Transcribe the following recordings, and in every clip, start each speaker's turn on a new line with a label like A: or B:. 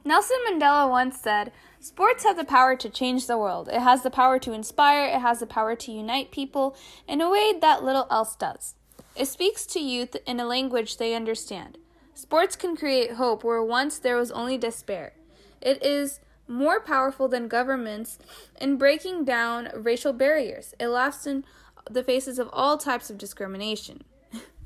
A: Nelson Mandela once said, "Sports have the power to change the world. It has the power to inspire, it has the power to unite people in a way that little else does. It speaks to youth in a language they understand. Sports can create hope where once there was only despair. It is more powerful than governments in breaking down racial barriers. It laughs in the faces of all types of discrimination."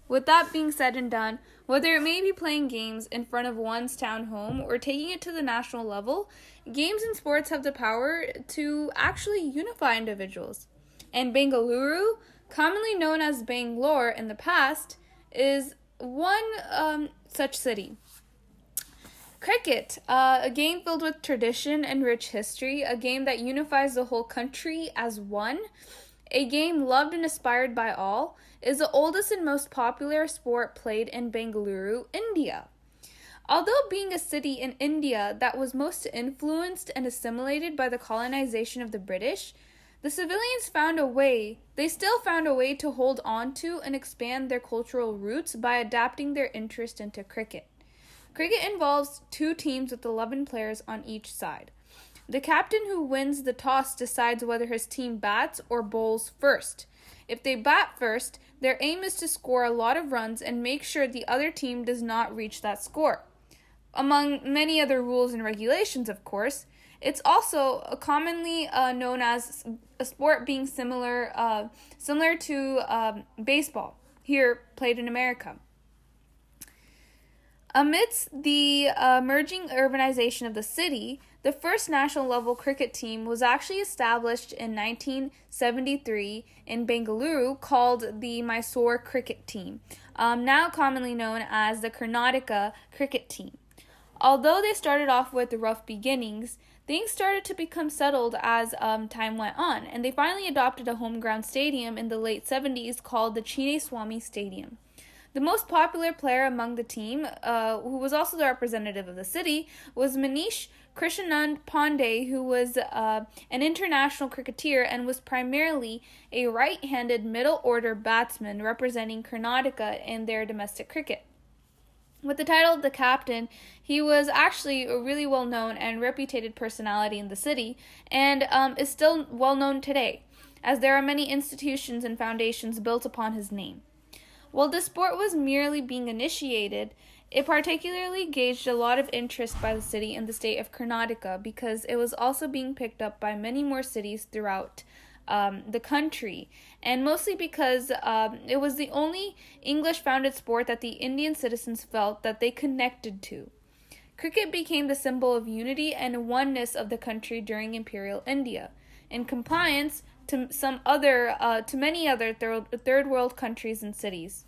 A: With that being said and done, whether it may be playing games in front of one's town home or taking it to the national level, games and sports have the power to actually unify individuals. And Bengaluru, commonly known as Bangalore in the past, is one such city. Cricket, a game filled with tradition and rich history, a game that unifies the whole country as one, a game loved and aspired by all, is the oldest and most popular sport played in Bengaluru, India. Although being a city in India that was most influenced and assimilated by the colonization of the British, the civilians still found a way to hold on to and expand their cultural roots by adapting their interest into cricket. Cricket involves two teams with 11 players on each side. The captain who wins the toss decides whether his team bats or bowls first. If they bat first, their aim is to score a lot of runs and make sure the other team does not reach that score. Among many other rules and regulations, of course, it's also commonly known as a sport being similar to baseball, here played in America. Amidst the emerging urbanization of the city, the first national level cricket team was actually established in 1973 in Bengaluru called the Mysore Cricket Team, now commonly known as the Karnataka Cricket Team. Although they started off with rough beginnings, things started to become settled as time went on, and they finally adopted a home ground stadium in the late 70s called the Chinnaswamy Stadium. The most popular player among the team, who was also the representative of the city, was Manish Krishnanand Pandey, who was an international cricketer and was primarily a right-handed middle-order batsman representing Karnataka in their domestic cricket. With the title of the captain, he was actually a really well-known and reputed personality in the city, and is still well-known today, as there are many institutions and foundations built upon his name. While the sport was merely being initiated, it particularly gauged a lot of interest by the city and the state of Karnataka because it was also being picked up by many more cities throughout the country, and mostly because it was the only English-founded sport that the Indian citizens felt that they connected to. Cricket became the symbol of unity and oneness of the country during Imperial India, in compliance to many other third world countries and cities.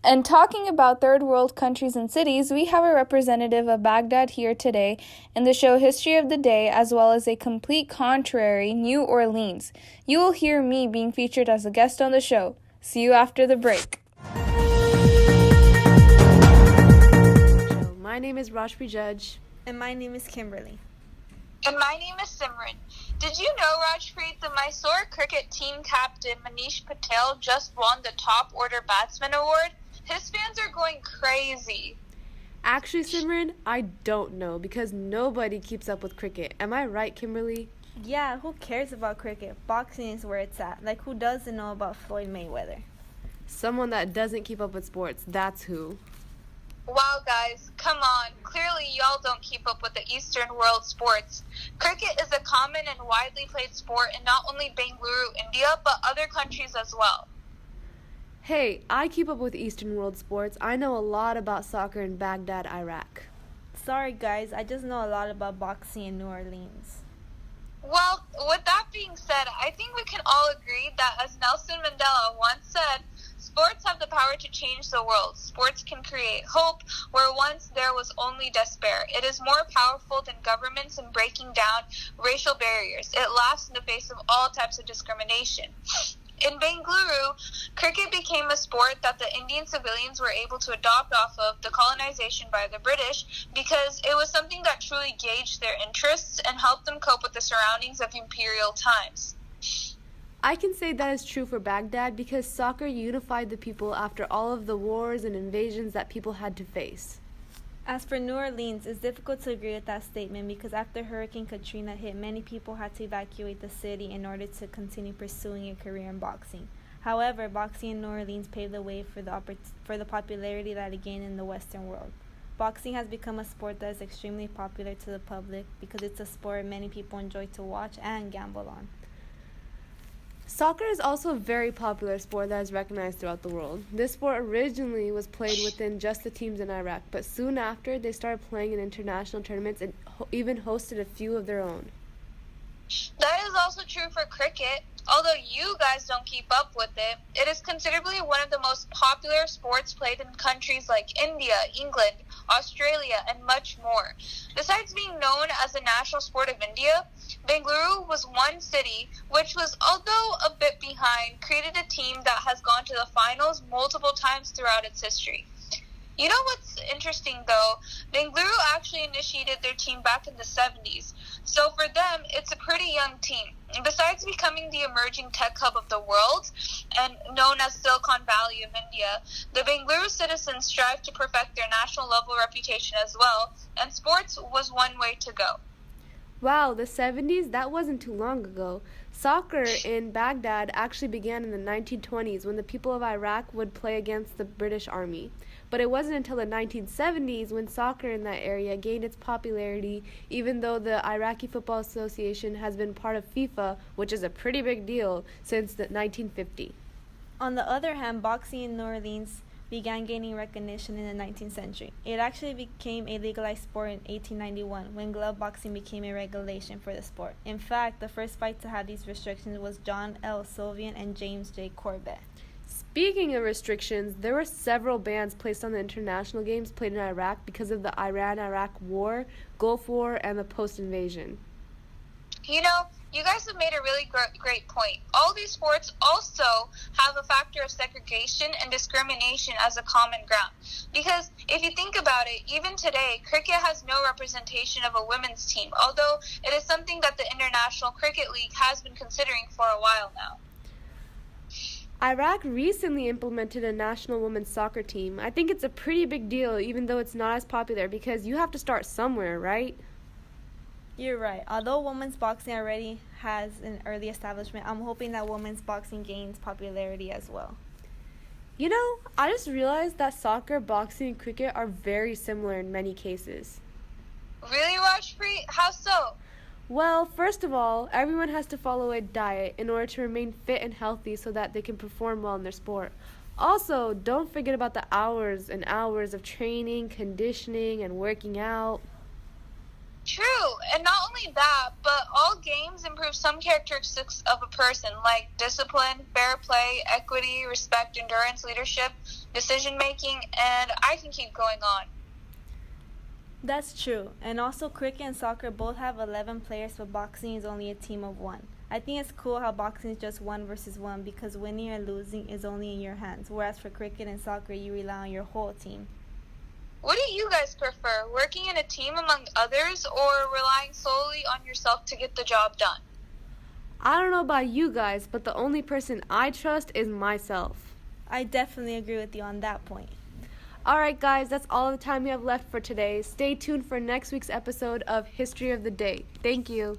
A: And talking about third world countries and cities, we have a representative of Baghdad here today in the show History of the Day, as well as a complete contrary, New Orleans. You will hear me being featured as a guest on the show. See you after the break.
B: My name is Rajpreet Judge.
C: And my name is Kimberly.
D: And my name is Simran. Did you know, Rajpreet, the Mysore cricket team captain Manish Patel just won the Top Order Batsman Award? His fans are going crazy.
B: Actually, Simran, I don't know because nobody keeps up with cricket. Am I right, Kimberly?
C: Yeah, who cares about cricket? Boxing is where it's at. Like, who doesn't know about Floyd Mayweather?
B: Someone that doesn't keep up with sports, that's who.
D: Wow, guys, come on. Clearly, y'all don't keep up with the Eastern world sports. Cricket is a common and widely played sport in not only Bengaluru, India, but other countries as well.
B: Hey, I keep up with Eastern world sports. I know a lot about soccer in Baghdad, Iraq.
C: Sorry, guys, I just know a lot about boxing in New Orleans.
D: Well, with that being said, I think we can all agree that, as Nelson Mandela once said, sports have the power to change the world. Sports can create hope where once there was only despair. It is more powerful than governments in breaking down racial barriers. It laughs in the face of all types of discrimination. In Bengaluru, cricket became a sport that the Indian civilians were able to adopt off of the colonization by the British because it was something that truly gauged their interests and helped them cope with the surroundings of imperial times.
B: I can say that is true for Baghdad because soccer unified the people after all of the wars and invasions that people had to face.
C: As for New Orleans, it's difficult to agree with that statement because after Hurricane Katrina hit, many people had to evacuate the city in order to continue pursuing a career in boxing. However, boxing in New Orleans paved the way for the popularity that it gained in the Western world. Boxing has become a sport that is extremely popular to the public because it's a sport many people enjoy to watch and gamble on.
B: Soccer is also a very popular sport that is recognized throughout the world. This sport originally was played within just the teams in Iraq, but soon after they started playing in international tournaments and even hosted a few of their own.
D: That is also true for cricket. Although you guys don't keep up with it, it is considerably one of the most popular sports played in countries like India, England, Australia, and much more. Besides being known as the national sport of India, Bengaluru was one city which was, although a bit behind, created a team that has gone to the finals multiple times throughout its history. You know what's interesting though? Bengaluru actually initiated their team back in the 70s. So for them, it's a pretty young team. And besides becoming the emerging tech hub of the world and known as Silicon Valley of India, the Bengaluru citizens strive to perfect their national level reputation as well, and sports was one way to go.
B: Wow, the 70s? That wasn't too long ago. Soccer in Baghdad actually began in the 1920s when the people of Iraq would play against the British Army. But it wasn't until the 1970s when soccer in that area gained its popularity, even though the Iraqi Football Association has been part of FIFA, which is a pretty big deal, since 1950.
C: On the other hand, boxing in New Orleans began gaining recognition in the 19th century. It actually became a legalized sport in 1891 when glove boxing became a regulation for the sport. In fact, the first fight to have these restrictions was John L. Sylvian and James J. Corbett.
B: Speaking of restrictions, there were several bans placed on the international games played in Iraq because of the Iran-Iraq War, Gulf War, and the post-invasion.
D: You know, you guys have made a really great point. All these sports also have a factor of segregation and discrimination as a common ground. Because if you think about it, even today, cricket has no representation of a women's team, although it is something that the International Cricket League has been considering for a while now.
B: Iraq recently implemented a national women's soccer team. I think it's a pretty big deal, even though it's not as popular, because you have to start somewhere, right?
C: You're right. Although women's boxing already has an early establishment, I'm hoping that women's boxing gains popularity as well.
B: You know, I just realized that soccer, boxing, and cricket are very similar in many cases.
D: Really, Rajpreet? How so?
B: Well, first of all, everyone has to follow a diet in order to remain fit and healthy so that they can perform well in their sport. Also, don't forget about the hours and hours of training, conditioning, and working out.
D: True, and not only that, but all games improve some characteristics of a person, like discipline, fair play, equity, respect, endurance, leadership, decision-making, and I can keep going on.
C: That's true. And also cricket and soccer both have 11 players, but boxing is only a team of 1. I think it's cool how boxing is just 1 versus 1 because winning or losing is only in your hands, whereas for cricket and soccer you rely on your whole team.
D: What do you guys prefer, working in a team among others or relying solely on yourself to get the job done?
B: I don't know about you guys, but the only person I trust is myself.
C: I definitely agree with you on that point.
B: Alright guys, that's all the time we have left for today. Stay tuned for next week's episode of History of the Day. Thank you.